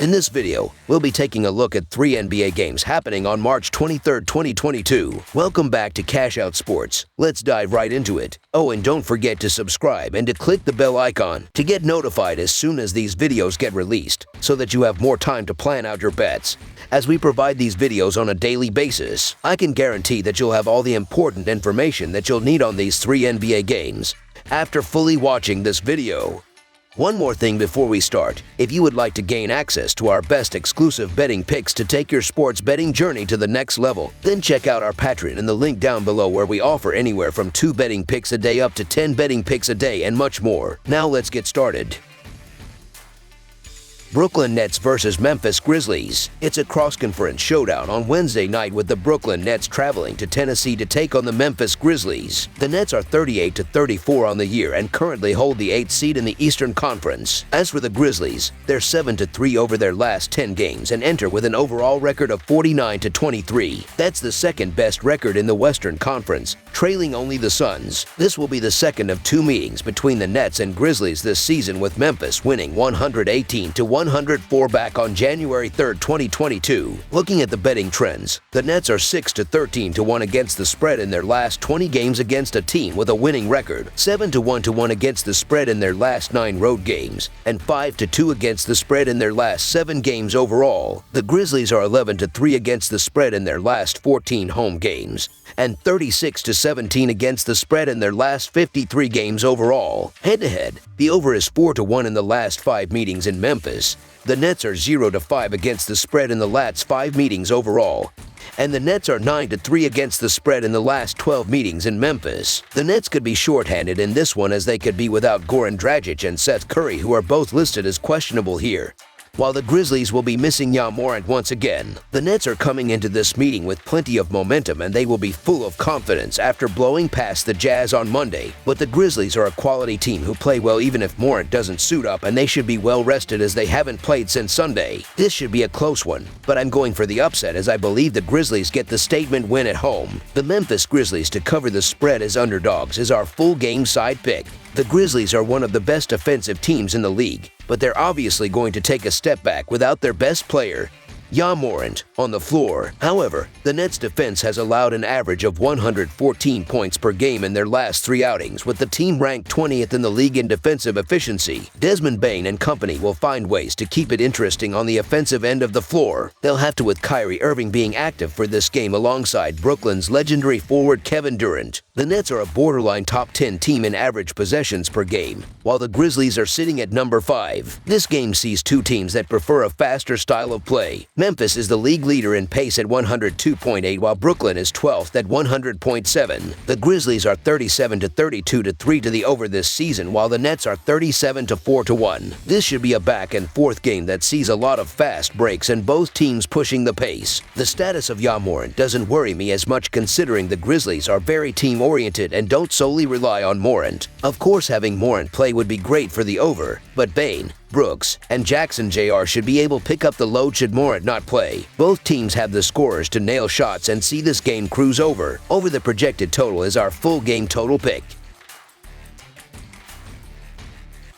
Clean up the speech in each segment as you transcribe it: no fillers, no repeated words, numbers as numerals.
In this video, we'll be taking a look at 3 NBA games happening on March 23, 2022. Welcome back to Cash Out Sports. Let's dive right into it. Oh, and don't forget to subscribe and to click the bell icon to get notified as soon as these videos get released, so that you have more time to plan out your bets. As we provide these videos on a daily basis, I can guarantee that you'll have all the important information that you'll need on these 3 NBA games after fully watching this video. One more thing before we start. If you would like to gain access to our best exclusive betting picks to take your sports betting journey to the next level, then check out our Patreon in the link down below, where we offer anywhere from 2 betting picks a day up to 10 betting picks a day and much more. Now let's get started. Brooklyn Nets versus Memphis Grizzlies. It's a cross-conference showdown on Wednesday night, with the Brooklyn Nets traveling to Tennessee to take on the Memphis Grizzlies. The Nets are 38-34 on the year and currently hold the 8th seed in the Eastern Conference. As for the Grizzlies, they're 7-3 over their last 10 games and enter with an overall record of 49-23. That's the second best record in the Western Conference, trailing only the Suns. This will be the second of 2 meetings between the Nets and Grizzlies this season, with Memphis winning 118-104 back on January 3, 2022. Looking at the betting trends, the Nets are 6-13-1 against the spread in their last 20 games against a team with a winning record, 7-1-1 against the spread in their last 9 road games, and 5-2 against the spread in their last 7 games overall. The Grizzlies are 11-3 against the spread in their last 14 home games, and 36-17 against the spread in their last 53 games overall. Head-to-head, the over is 4-1 in the last 5 meetings in Memphis. The Nets are 0-5 against the spread in the last 5 meetings overall, and the Nets are 9-3 against the spread in the last 12 meetings in Memphis. The Nets could be shorthanded in this one, as they could be without Goran Dragic and Seth Curry, who are both listed as questionable here, while the Grizzlies will be missing Ja Morant once again. The Nets are coming into this meeting with plenty of momentum, and they will be full of confidence after blowing past the Jazz on Monday. But the Grizzlies are a quality team who play well even if Morant doesn't suit up, and they should be well rested as they haven't played since Sunday. This should be a close one, but I'm going for the upset, as I believe the Grizzlies get the statement win at home. The Memphis Grizzlies to cover the spread as underdogs is our full game side pick. The Grizzlies are one of the best defensive teams in the league, but they're obviously going to take a step back without their best player, Ja Morant, on the floor. However, the Nets' defense has allowed an average of 114 points per game in their last 3 outings, with the team ranked 20th in the league in defensive efficiency. Desmond Bane and company will find ways to keep it interesting on the offensive end of the floor. They'll have to, with Kyrie Irving being active for this game alongside Brooklyn's legendary forward Kevin Durant. The Nets are a borderline top 10 team in average possessions per game, while the Grizzlies are sitting at number 5. This game sees 2 teams that prefer a faster style of play. Memphis is the league leader in pace at 102.8, while Brooklyn is 12th at 100.7. The Grizzlies are 37-32-3 to the over this season, while the Nets are 37-4-1. This should be a back and forth game that sees a lot of fast breaks and both teams pushing the pace. The status of Ja Morant doesn't worry me as much, considering the Grizzlies are very team-oriented and don't solely rely on Morant. Of course, having Morant play would be great for the over, but Bane, Brooks, and Jackson Jr. should be able to pick up the load should Morant not play. Both teams have the scorers to nail shots and see this game cruise over. Over the projected total is our full game total pick.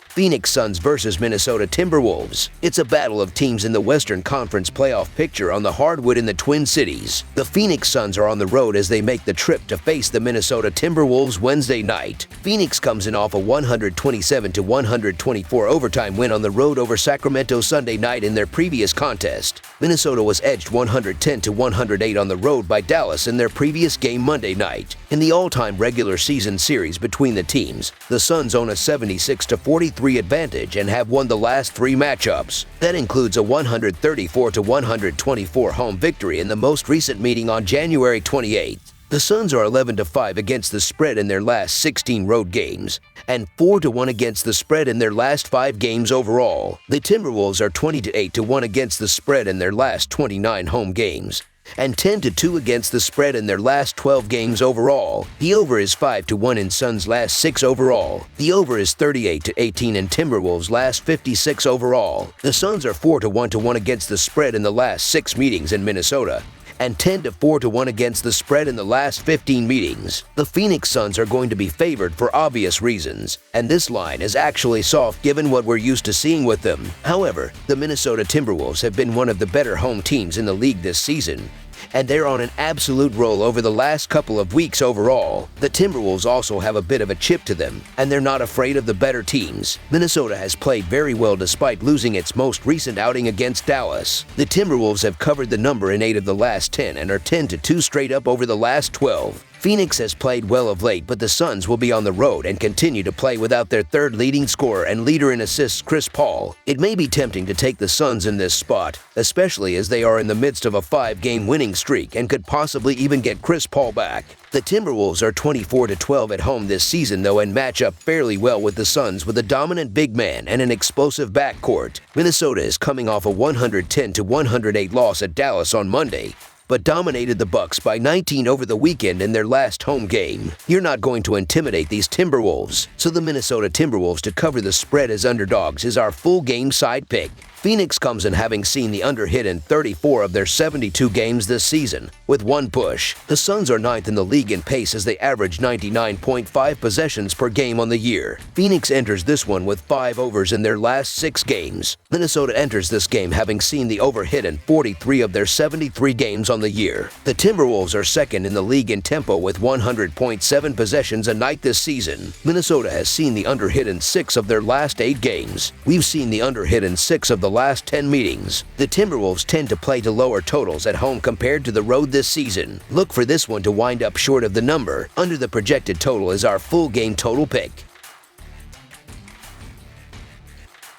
Phoenix Suns versus Minnesota Timberwolves. It's a battle of teams in the Western Conference playoff picture on the hardwood in the Twin Cities. The Phoenix Suns are on the road as they make the trip to face the Minnesota Timberwolves Wednesday night. Phoenix comes in off a 127-124 overtime win on the road over Sacramento Sunday night in their previous contest. Minnesota was edged 110-108 on the road by Dallas in their previous game Monday night. In the all-time regular season series between the teams, the Suns own a 76-43 advantage and have won the last 3 matchups. That includes a 134-124 home victory in the most recent meeting on January 28th. The Suns are 11-5 against the spread in their last 16 road games, and 4-1 against the spread in their last 5 games overall. The Timberwolves are 20-8-1 against the spread in their last 29 home games, and 10-2 against the spread in their last 12 games overall. The over is 5-1 in Suns' last 6 overall. The over is 38-18 in Timberwolves' last 56 overall. The Suns are 4-1 against the spread in the last 6 meetings in Minnesota, and 10 to 4 to 1 against the spread in the last 15 meetings. The Phoenix Suns are going to be favored for obvious reasons, and this line is actually soft given what we're used to seeing with them. However, the Minnesota Timberwolves have been one of the better home teams in the league this season, and they're on an absolute roll over the last couple of weeks overall. The Timberwolves also have a bit of a chip to them, and they're not afraid of the better teams. Minnesota has played very well despite losing its most recent outing against Dallas. The Timberwolves have covered the number in 8 of the last 10 and are 10 to 2 straight up over the last 12. Phoenix has played well of late, but the Suns will be on the road and continue to play without their third leading scorer and leader in assists, Chris Paul. It may be tempting to take the Suns in this spot, especially as they are in the midst of a 5-game winning streak and could possibly even get Chris Paul back. The Timberwolves are 24-12 at home this season though and match up fairly well with the Suns with a dominant big man and an explosive backcourt. Minnesota is coming off a 110-108 loss at Dallas on Monday, but dominated the Bucks by 19 over the weekend in their last home game. You're not going to intimidate these Timberwolves, so the Minnesota Timberwolves to cover the spread as underdogs is our full game side pick. Phoenix comes in having seen the under hit in 34 of their 72 games this season, with 1 push. The Suns are 9th in the league in pace as they average 99.5 possessions per game on the year. Phoenix enters this one with 5 overs in their last 6 games. Minnesota enters this game having seen the over hit in 43 of their 73 games on the year. The Timberwolves are 2nd in the league in tempo with 100.7 possessions a night this season. Minnesota has seen the under hit in 6 of their last 8 games. We've seen the under hit in 6 of the last 10 meetings. The Timberwolves tend to play to lower totals at home compared to the road this season. Look for this one to wind up short of the number. Under the projected total is our full game total pick.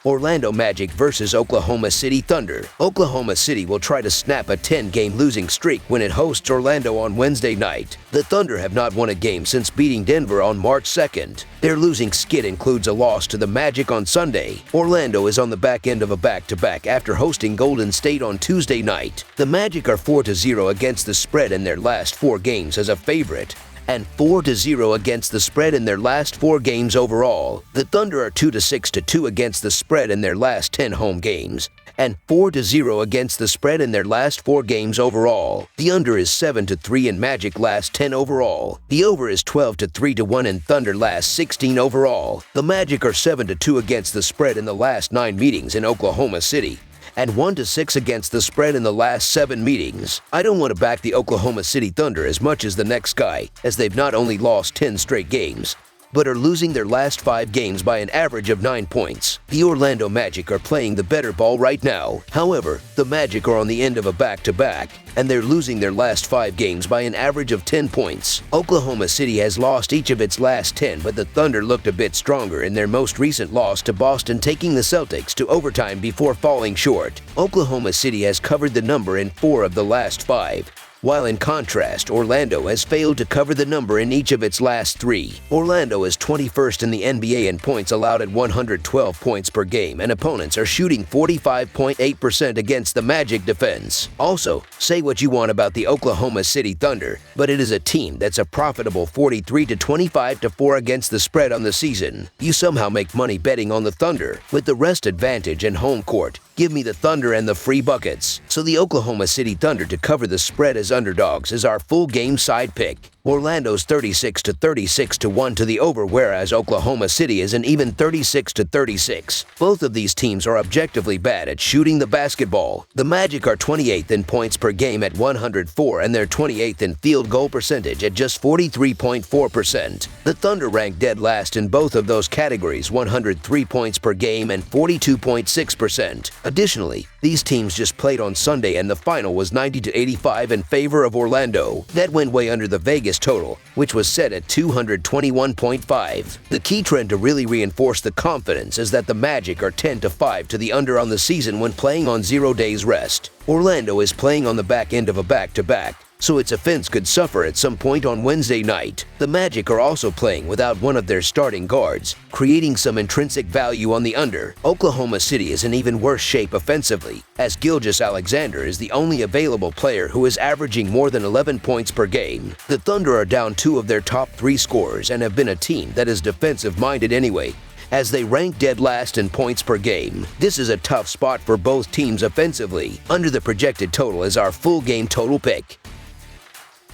Orlando Magic versus Oklahoma City Thunder. Oklahoma City will try to snap a 10-game losing streak when it hosts Orlando on Wednesday night. The Thunder have not won a game since beating Denver on March 2nd. Their losing skid includes a loss to the Magic on Sunday. Orlando is on the back end of a back-to-back after hosting Golden State on Tuesday night. The Magic are 4-0 against the spread in their last 4 games as a favorite, and 4-0 against the spread in their last 4 games overall. The Thunder are 2-6-2 against the spread in their last 10 home games, and 4-0 against the spread in their last 4 games overall. The under is 7-3 in Magic last 10 overall. The over is 12-3-1 in Thunder last 16 overall. The Magic are 7-2 against the spread in the last 9 meetings in Oklahoma City, and 1-6 against the spread in the last 7 meetings. I don't want to back the Oklahoma City Thunder as much as the next guy, as they've not only lost 10 straight games, but are losing their last 5 games by an average of 9 points. The Orlando Magic are playing the better ball right now. However, the Magic are on the end of a back-to-back, and they're losing their last 5 games by an average of 10 points. Oklahoma City has lost each of its last 10, but the Thunder looked a bit stronger in their most recent loss to Boston, taking the Celtics to overtime before falling short. Oklahoma City has covered the number in 4 of the last 5. While in contrast, Orlando has failed to cover the number in each of its last 3. Orlando is 21st in the NBA in points allowed at 112 points per game, and opponents are shooting 45.8% against the Magic defense. Also, say what you want about the Oklahoma City Thunder, but it is a team that's a profitable 43-25-4 against the spread on the season. You somehow make money betting on the Thunder. With the rest advantage and home court, give me the Thunder and the free buckets. So the Oklahoma City Thunder to cover the spread as underdogs is our full game side pick. Orlando's 36-1 to the over, whereas Oklahoma City is an even 36-36. Both of these teams are objectively bad at shooting the basketball. The Magic are 28th in points per game at 104, and they're 28th in field goal percentage at just 43.4%. The Thunder rank dead last in both of those categories, 103 points per game and 42.6%. Additionally, these teams just played on Sunday and the final was 90-85 in favor of Orlando. That went way under the Vegas total, which was set at 221.5. The key trend to really reinforce the confidence is that the Magic are 10-5 to the under on the season when playing on 0 days rest. Orlando is playing on the back end of a back-to-back, so its offense could suffer at some point on Wednesday night. The Magic are also playing without one of their starting guards, creating some intrinsic value on the under. Oklahoma City is in even worse shape offensively, as Gilgeous-Alexander is the only available player who is averaging more than 11 points per game. The Thunder are down 2 of their top 3 scorers and have been a team that is defensive-minded anyway, as they rank dead last in points per game. This is a tough spot for both teams offensively. Under the projected total is our full game total pick.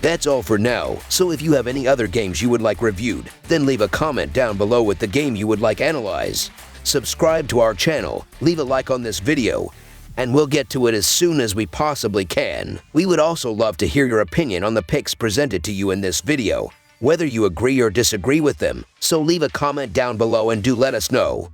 That's all for now, so if you have any other games you would like reviewed, then leave a comment down below with the game you would like analyzed. Subscribe to our channel, leave a like on this video, and we'll get to it as soon as we possibly can. We would also love to hear your opinion on the picks presented to you in this video, whether you agree or disagree with them, so leave a comment down below and do let us know.